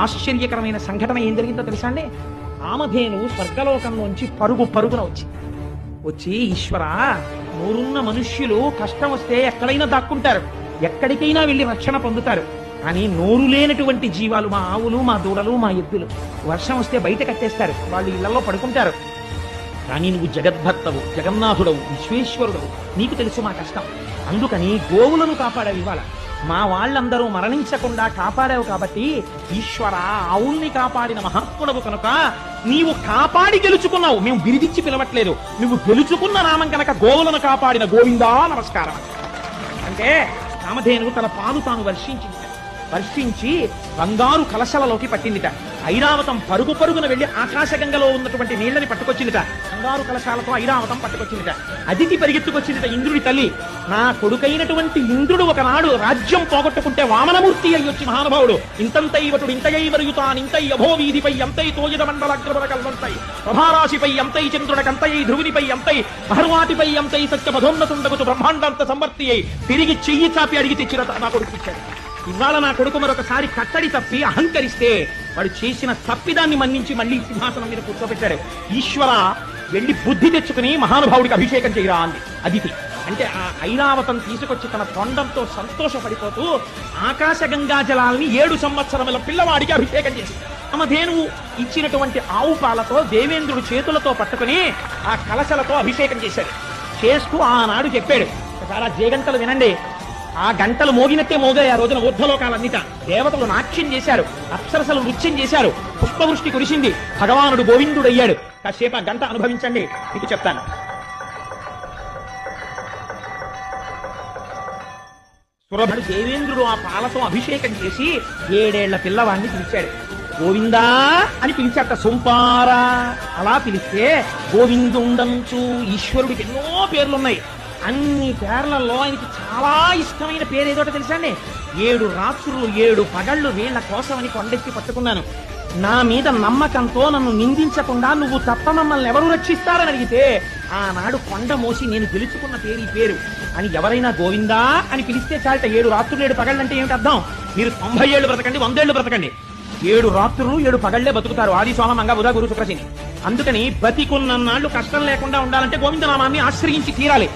ఆశ్చర్యకరమైన సంఘటన ఏం జరిగిందో తెలుసా అండి? కామధేను స్వర్గలోకంలోంచి పరుగున వచ్చి ఈశ్వర, నోరున్న మనుష్యులు కష్టం వస్తే ఎక్కడైనా దాక్కుంటారు, ఎక్కడికైనా వెళ్ళి రక్షణ పొందుతారు. కానీ నోరు లేనటువంటి జీవాలు, మా ఆవులు, మా దూడలు, మా ఎద్దులు వర్షం వస్తే బయట కట్టేస్తారు, వాళ్ళు ఇళ్లలో పడుకుంటారు. కానీ నువ్వు జగద్భక్తవు, జగన్నాథుడవు, విశ్వేశ్వరుడవు, నీకు తెలుసు మా కష్టం. అందుకని గోవులను కాపాడావు. ఇవాళ మా వాళ్ళందరూ మరణించకుండా కాపాడావు. కాబట్టి ఈశ్వర, ఆవుల్ని కాపాడిన మహాత్ముడవు కనుక నీవు కాపాడి గెలుచుకున్నావు. మేము బిరిదిచ్చి పిలవట్లేదు, నువ్వు గెలుచుకున్న నామం కనుక గోవులను కాపాడిన గోవిందా నమస్కారం అంటే కామధేనువు తన పాలు తాను వర్షించి బంగారు కలశలలోకి పట్టిందిట. ఐరావతం పరుగున వెళ్లి ఆకాశగంగలో ఉన్నటువంటి నీళ్లని పట్టుకొచ్చిందిట. బంగారు కలశాలతో ఐరావతం పట్టుకొచ్చిందిట. అదితి పరిగెత్తుకొచ్చిందిట ఇంద్రుడి తల్లి. నా కొడుకైనటువంటి ఇంద్రుడు ఒకనాడు రాజ్యం పోగొట్టుకుంటే వామనమూర్తి అయ్యొచ్చి మహానుభావుడు ఇంతంతైవటుడు ఇంతయైవరుయుతానింతై అభోవీధిపై ఎంతై తోజిద మండలగ్రవర కల్వంతై ప్రభారాశిపై ఎంతై చంద్రుడకంతై ధ్రువునిపై ఎంతై మహర్వాటిపై ఎంతై సత్యమధోన్నతుండగుతు బ్రహ్మాండంత సమర్థి అయి తిరిగి చెయ్యి చాపి అడిగి తెచ్చిన నా కొడుకు. ఇవాళ నా కొడుకు మరొకసారి కట్టడి తప్పి అహంకరిస్తే వాడు చేసిన తప్పిదాన్ని మన్నించి మళ్ళీ సింహాసనం మీద కూర్చోబెట్టాడు. ఈశ్వర, వెళ్లి బుద్ధి తెచ్చుకుని మహానుభావుడికి అభిషేకం చేయరా అంది అదితి. అంటే ఆ ఐరావతం తీసుకొచ్చి తన తొండంతో సంతోషపడిపోతూ ఆకాశగంగా జలాల్ని 7 సంవత్సరముల పిల్లవాడికి అభిషేకం చేసి కామధేనువు ఇచ్చినటువంటి ఆవు పాలతో దేవేంద్రుడు చేతులతో పట్టుకుని ఆ కలశలతో అభిషేకం చేశాడు. చేస్తూ ఆనాడు చెప్పాడు, చాలా జేగంటలు వినండి. ఆ గంటలు మోగినట్టే మోగాయి ఆ రోజున ఊర్ధ్వలోకాలన్నిట. దేవతలు నాట్యం చేశారు, అప్సరసలు నృత్యం చేశారు, పుష్పవృష్టి కురిసింది, భగవానుడు గోవిందుడు అయ్యాడు. కాసేపు ఆ గంట అనుభవించండి, ఇది చెప్తాను. సురభుడు దేవేంద్రుడు ఆ పాలతో అభిషేకం చేసి 7 ఏళ్ల పిల్లవాడిని పిలిచాడు. గోవిందా అని పిలిచాట. సొంపారా అలా పిలిస్తే గోవిందుండంచు. ఈశ్వరుడికి ఎన్నో పేర్లున్నాయి. అన్ని పేర్లలో ఆయనకి చాలా ఇష్టమైన పేరు ఏదోటో తెలుసా అండి? 7 రాత్రులు 7 పగళ్ళు వీళ్ల కోసమని కొండెక్కి పట్టుకున్నాను. నా మీద నమ్మకంతో నన్ను నిందించకుండా నువ్వు తప్ప మమ్మల్ని ఎవరు రక్షిస్తారని అడిగితే ఆనాడు కొండ మోసి నేను గెలుచుకున్న పేరు ఈ పేరు అని ఎవరైనా గోవిందా అని పిలిస్తే చాలట. 7 రాత్రులు 7 పగళ్ళు అంటే ఏమిటి అర్థం? మీరు 90 ఏళ్ళు బ్రతకండి, 100 ఏళ్ళు బ్రతకండి, 7 రాత్రులు 7 పగళ్లే బతుకుతారు. ఆది సోమ మంగ బుధ గురు శుక్రశని. అందుకని బతికున్నన్నాళ్ళు కష్టం లేకుండా ఉండాలంటే గోవిందనామాన్ని ఆశ్రయించి తీరాలి.